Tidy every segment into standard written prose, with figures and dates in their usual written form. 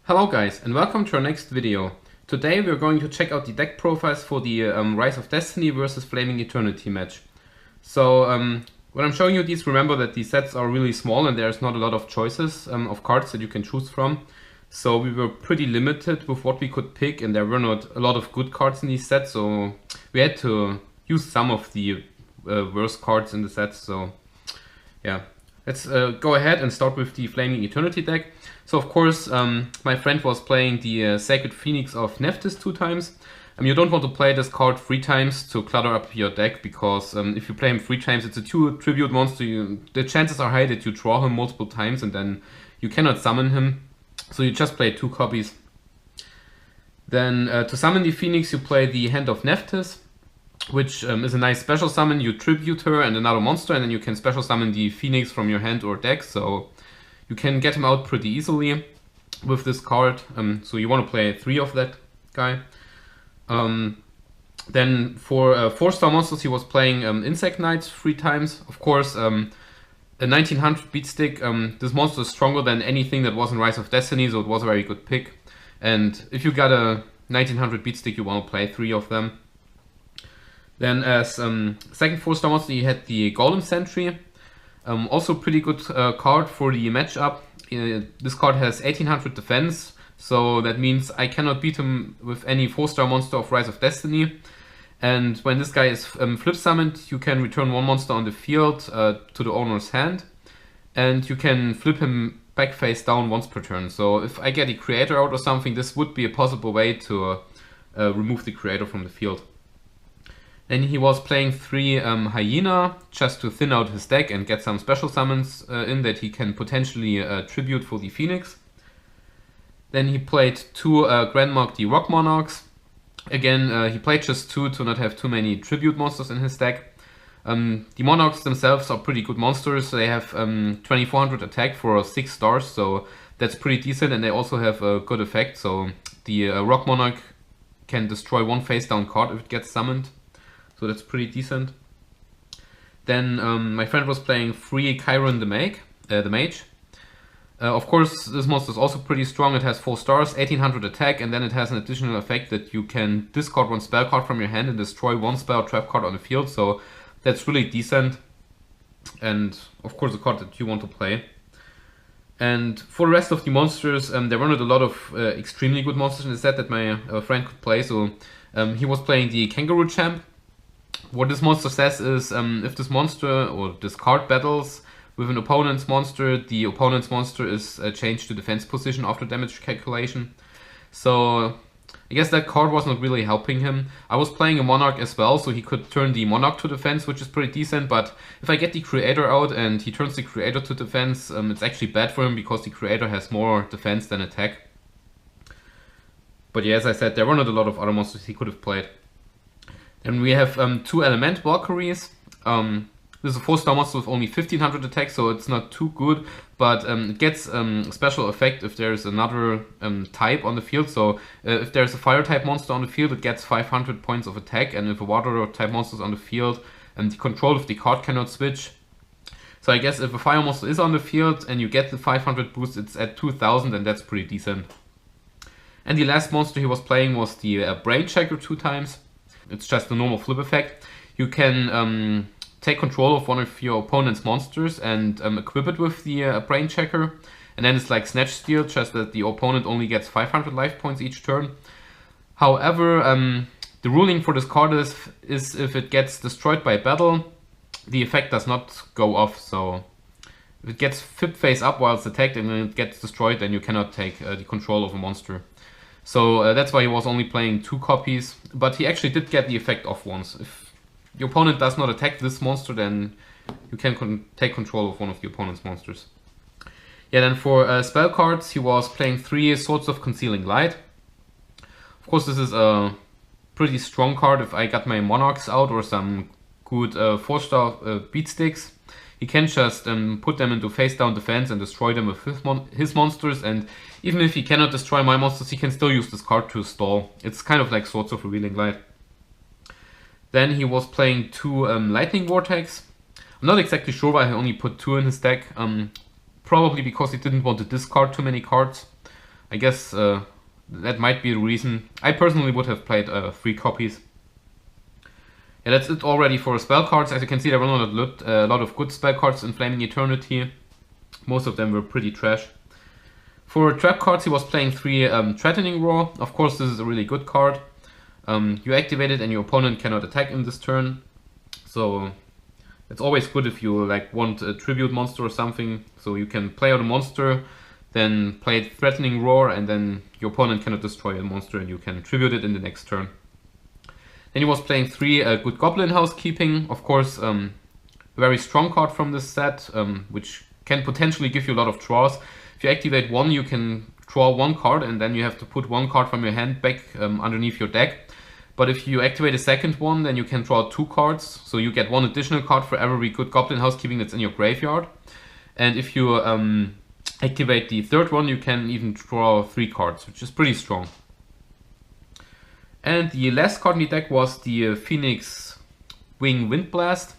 Hello guys, and welcome to our next video. Today we're going to check out the deck profiles for the Rise of Destiny versus Flaming Eternity match. So when I'm showing you these, remember that these sets are really small and there's not a lot of choices of cards that you can choose from. So we were pretty limited with what we could pick, and there were not a lot of good cards in these sets, so we had to use some of the worst cards in the sets. So yeah, let's go ahead and start with the Flaming Eternity deck. So of course, my friend was playing the Sacred Phoenix of Nephthys 2 times. You don't want to play this card 3 times to clutter up your deck, because if you play him 3 times, it's a 2 tribute monster. The chances are high that you draw him multiple times and then you cannot summon him. So you just play 2 copies. Then to summon the Phoenix, you play the Hand of Nephthys, which is a nice special summon. You tribute her and another monster, and then you can special summon the Phoenix from your hand or deck. So you can get him out pretty easily with this card. So you want to play 3 of that guy. Then for 4-star monsters, he was playing Insect Knights 3 times. Of course, a 1900 beatstick. This monster is stronger than anything that was in Rise of Destiny, so it was a very good pick. And if you got a 1900 beatstick, you want to play 3 of them. Then as second 4-star monster, he had the Golem Sentry. Also pretty good card for the matchup. This card has 1800 defense, so that means I cannot beat him with any 4-star monster of Rise of Destiny. And when this guy is flip summoned, you can return 1 monster on the field to the owner's hand, and you can flip him back face down once per turn. So if I get a creator out or something, this would be a possible way to remove the creator from the field. Then he was playing 3 Hyena, just to thin out his deck and get some special summons in that he can potentially tribute for the Phoenix. Then he played 2 Grandmark the Rock Monarchs. Again, he played just 2 to not have too many tribute monsters in his deck. The Monarchs themselves are pretty good monsters. They have 2400 attack for 6 stars, so that's pretty decent, and they also have a good effect. So the Rock Monarch can destroy 1 face down card if it gets summoned. So that's pretty decent. Then my friend was playing 3 Chiron the Mage. Of course, this monster is also pretty strong. It has 4 stars, 1800 attack, and then it has an additional effect that you can discard 1 spell card from your hand and destroy 1 spell trap card on the field. So that's really decent, and of course a card that you want to play. And for the rest of the monsters, there were not a lot of extremely good monsters in the set that my friend could play. So he was playing the Kangaroo Champ. What this monster says is, if this monster or this card battles with an opponent's monster, the opponent's monster is changed to defense position after damage calculation. So I guess that card was not really helping him. I was playing a Monarch as well, so he could turn the Monarch to defense, which is pretty decent. But if I get the Creator out and he turns the Creator to defense, it's actually bad for him, because the Creator has more defense than attack. But yeah, as I said, there were not a lot of other monsters he could have played. And we have 2 Element Valkyries. This is a 4-star monster with only 1500 attack, so it's not too good, but it gets a special effect if there's another type on the field. So if there's a fire type monster on the field, it gets 500 points of attack, and if a water type monster is on the field, the control of the card cannot switch. So I guess if a fire monster is on the field and you get the 500 boost, it's at 2000, and that's pretty decent. And the last monster he was playing was the Brain Checker 2 times. It's just a normal flip effect. You can take control of one of your opponent's monsters and equip it with the Brain Checker. And then it's like Snatch Steal, just that the opponent only gets 500 life points each turn. However, the ruling for this card is if it gets destroyed by battle, the effect does not go off. So if it gets flip face up while it's attacked and then it gets destroyed, then you cannot take the control of a monster. So that's why he was only playing 2 copies, but he actually did get the effect off once. If your opponent does not attack this monster, then you can take control of one of the opponent's monsters. Yeah, then for spell cards, he was playing 3 Swords of Concealing Light. Of course, this is a pretty strong card if I got my Monarchs out or some good 4-star beatsticks. He can just put them into face down defense and destroy them with his monsters, and even if he cannot destroy my monsters, he can still use this card to stall. It's kind of like Swords of Revealing Light. Then he was playing 2 Lightning Vortex. I'm not exactly sure why he only put 2 in his deck. Probably because he didn't want to discard too many cards. I guess that might be the reason. I personally would have played 3 copies. Yeah, that's it already for spell cards. As you can see, there were not a lot of good spell cards in Flaming Eternity. Most of them were pretty trash. For trap cards, he was playing 3 Threatening Roar. Of course, this is a really good card. You activate it and your opponent cannot attack in this turn. So it's always good if you like want a tribute monster or something. So you can play out a monster, then play Threatening Roar, and then your opponent cannot destroy a monster and you can tribute it in the next turn. Then he was playing 3 good Goblin Housekeeping. Of course, a very strong card from this set, which can potentially give you a lot of draws. If you activate 1, you can draw 1 card, and then you have to put 1 card from your hand back underneath your deck. But if you activate a second one, then you can draw 2 cards, so you get 1 additional card for every good Goblin Housekeeping that's in your graveyard. And if you activate the third one, you can even draw 3 cards, which is pretty strong. And the last card in the deck was the Phoenix Wing Windblast.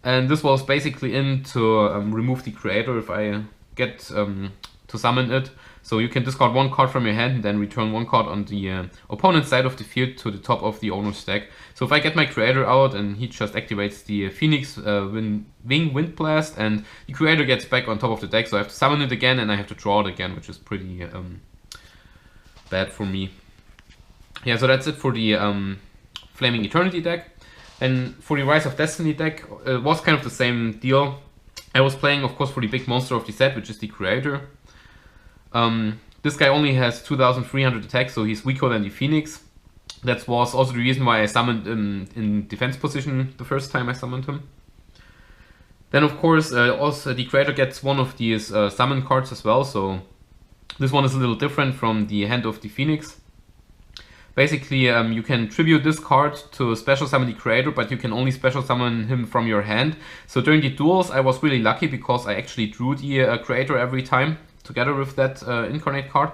And this was basically in to remove the creator if I get to summon it. So you can discard 1 card from your hand and then return 1 card on the opponent's side of the field to the top of the owner's deck. So if I get my creator out and he just activates the Phoenix Wing Windblast, and the creator gets back on top of the deck, so I have to summon it again and I have to draw it again, which is pretty bad for me. Yeah, so that's it for the Flaming Eternity deck. And for the Rise of Destiny deck, it was kind of the same deal. I was playing, of course, for the big monster of the set, which is the Creator. This guy only has 2300 attack, so he's weaker than the Phoenix. That was also the reason why I summoned him in defense position the first time I summoned him. Then, of course, also the Creator gets one of these summon cards as well, so this one is a little different from the Hand of the Phoenix. Basically, you can tribute this card to special summon the Creator, but you can only special summon him from your hand. So during the duels, I was really lucky because I actually drew the Creator every time, together with that Incarnate card.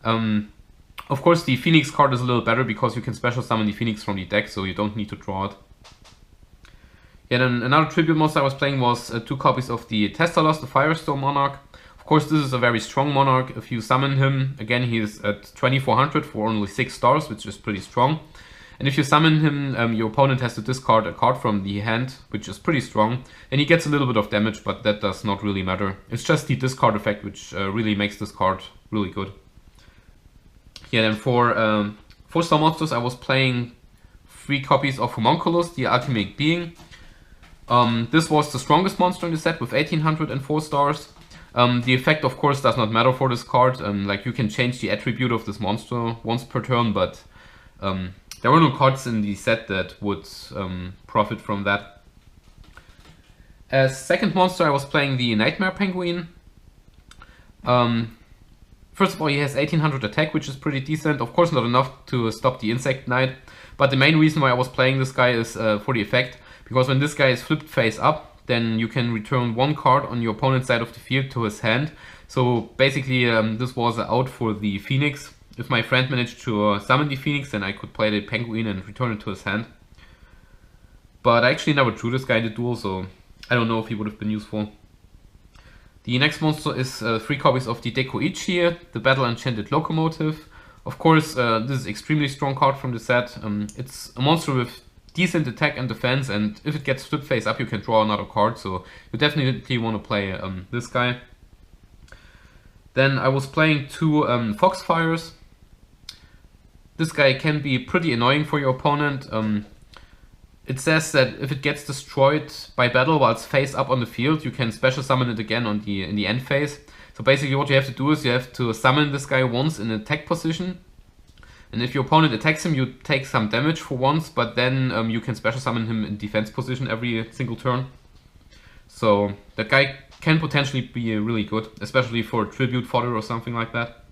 Of course, the Phoenix card is a little better because you can special summon the Phoenix from the deck, so you don't need to draw it. Yeah, then another tribute monster I was playing was 2 copies of the Testalos, the Firestorm Monarch. Of course, this is a very strong Monarch. If you summon him, again, he is at 2400 for only 6 stars, which is pretty strong. And if you summon him, your opponent has to discard a card from the hand, which is pretty strong. And he gets a little bit of damage, but that does not really matter. It's just the discard effect, which really makes this card really good. Yeah, then for 4-star monsters, I was playing 3 copies of Homunculus, the Ultimate Being. This was the strongest monster in the set with 1804 stars. The effect, of course, does not matter for this card. Like, you can change the attribute of this monster once per turn, but there were no cards in the set that would profit from that. As second monster, I was playing the Nightmare Penguin. First of all, he has 1800 attack, which is pretty decent. Of course, not enough to stop the Insect Knight. But the main reason why I was playing this guy is for the effect. Because when this guy is flipped face up, then you can return 1 card on your opponent's side of the field to his hand. So basically, this was out for the Phoenix. If my friend managed to summon the Phoenix, then I could play the Penguin and return it to his hand. But I actually never drew this guy in the duel, so I don't know if he would have been useful. The next monster is 3 copies of the Dekoichi, the Battle Enchanted Locomotive. Of course, this is an extremely strong card from the set. It's a monster with decent attack and defense, and if it gets flipped face up, you can draw another card, so you definitely want to play this guy. Then I was playing 2 Foxfires. This guy can be pretty annoying for your opponent. It says that if it gets destroyed by battle while it's face up on the field, you can special summon it again in the end phase. So basically what you have to do is you have to summon this guy once in attack position. And if your opponent attacks him, you take some damage for once, but then you can special summon him in defense position every single turn. So that guy can potentially be really good, especially for tribute fodder or something like that.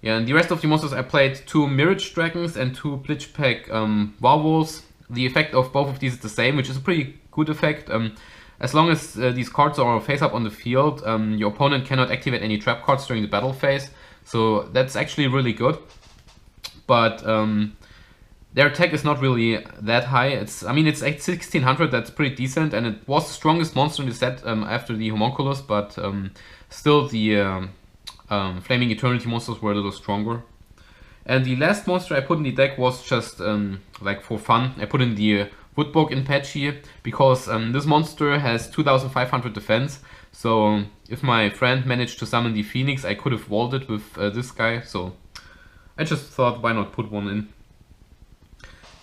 Yeah, and the rest of the monsters I played 2 Mirage Dragons and 2 Blitzpack Werewolves. The effect of both of these is the same, which is a pretty good effect. As long as these cards are face up on the field, your opponent cannot activate any trap cards during the battle phase. So that's actually really good. But Their attack is not really that high. I mean, it's at 1600, that's pretty decent, and it was the strongest monster in the set after the Homunculus, but still the Flaming Eternity monsters were a little stronger. And the last monster I put in the deck was just like for fun. I put in the Woodbog in Patchy because this monster has 2500 defense. So if my friend managed to summon the Phoenix, I could have vaulted with this guy. So I just thought, why not put one in?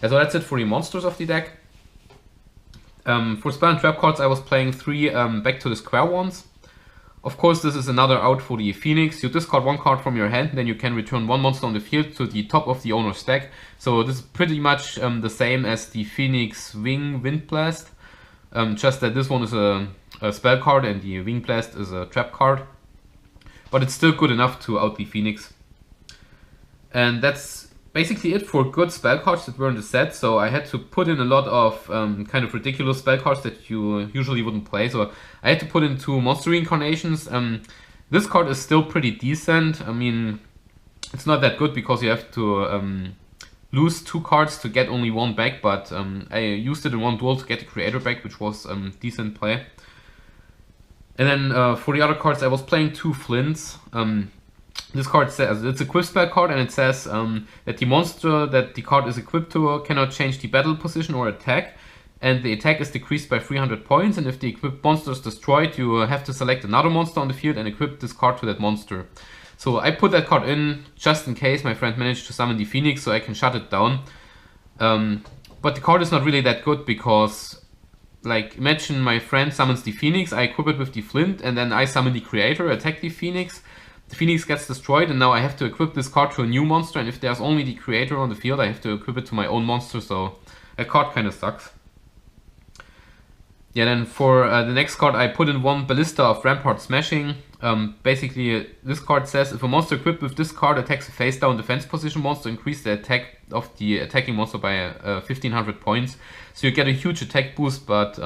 Yeah, so that's it for the monsters of the deck. For spell and trap cards, I was playing 3 back to the square ones. Of course, this is another out for the Phoenix. You discard 1 card from your hand, then you can return 1 monster on the field to the top of the owner's deck. So this is pretty much the same as the Phoenix Wing Wind Blast. Just that this one is a spell card and the Wing Blast is a trap card. But it's still good enough to out the Phoenix. And that's basically it for good spell cards that were in the set. So I had to put in a lot of kind of ridiculous spell cards that you usually wouldn't play. So I had to put in 2 monster reincarnations. This card is still pretty decent. I mean, it's not that good because you have to lose 2 cards to get only 1 back. But I used it in 1 duel to get the creator back, which was decent play. And then for the other cards, I was playing 2 Flints. This card says, it's a equip spell card, and it says that the monster that the card is equipped to cannot change the battle position or attack, and the attack is decreased by 300 points, and if the equipped monster is destroyed, you have to select another monster on the field and equip this card to that monster. So I put that card in just in case my friend managed to summon the Phoenix, so I can shut it down. But the card is not really that good because, like, imagine my friend summons the Phoenix, I equip it with the Flint, and then I summon the creator, attack the Phoenix. The Phoenix gets destroyed, and now I have to equip this card to a new monster, and if there's only the creator on the field, I have to equip it to my own monster, so that card kind of sucks. Yeah, then for the next card, I put in 1 Ballista of Rampart Smashing. Basically, this card says, if a monster equipped with this card attacks a face-down defense position monster, increase the attack of the attacking monster by 1500 points. So you get a huge attack boost, but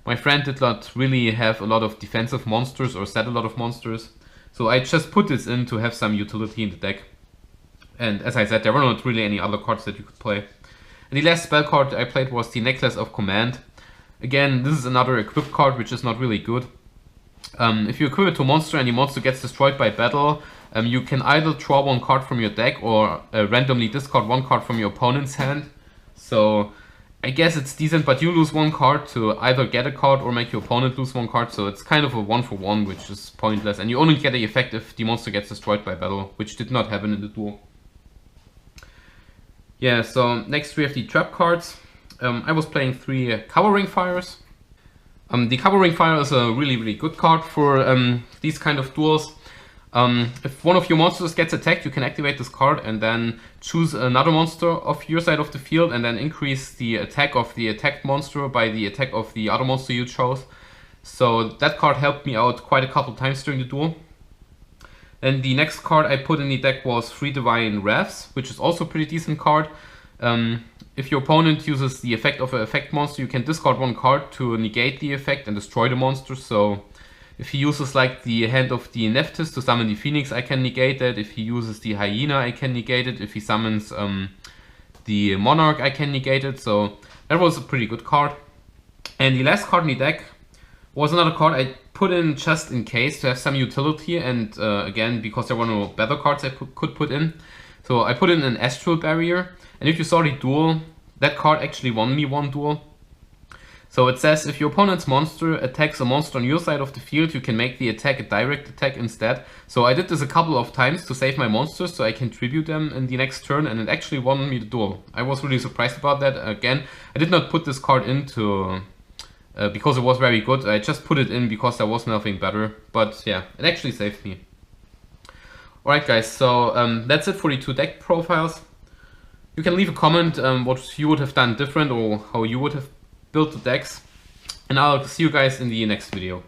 my friend did not really have a lot of defensive monsters or set a lot of monsters. So I just put this in to have some utility in the deck. And as I said, there were not really any other cards that you could play. And the last spell card I played was the Nexus of Command. Again, this is another equipped card, which is not really good. If you equip it to a monster and the monster gets destroyed by battle, you can either draw 1 card from your deck or randomly discard 1 card from your opponent's hand. So I guess it's decent, but you lose 1 card to either get a card or make your opponent lose 1 card, so it's kind of a 1-for-1, which is pointless, and you only get the effect if the monster gets destroyed by battle, which did not happen in the duel. Yeah, so next we have the trap cards. I was playing 3 Cowering Fires. The Cowering Fire is a really good card for these kind of duels. If one of your monsters gets attacked, you can activate this card and then choose another monster of your side of the field and then increase the attack of the attacked monster by the attack of the other monster you chose. So that card helped me out quite a couple times during the duel. And the next card I put in the deck was 3 Divine Rafts, which is also a pretty decent card. If your opponent uses the effect of an effect monster, you can discard 1 card to negate the effect and destroy the monster. So if he uses like the hand of the Nephthys to summon the Phoenix, I can negate that. If he uses the Hyena, I can negate it. If he summons the Monarch, I can negate it. So that was a pretty good card. And the last card in the deck was another card I put in just in case to have some utility. And again, because there were no better cards I could put in. So I put in an Astral Barrier. And if you saw the duel, that card actually won me 1 duel. So it says, if your opponent's monster attacks a monster on your side of the field, you can make the attack a direct attack instead. So I did this a couple of times to save my monsters so I can tribute them in the next turn, and it actually won me the duel. I was really surprised about that. Again, I did not put this card into because it was very good. I just put it in because there was nothing better. But yeah, it actually saved me. Alright guys, so that's it for the 2 deck profiles. You can leave a comment what you would have done different or how you would have build the decks, and I'll see you guys in the next video.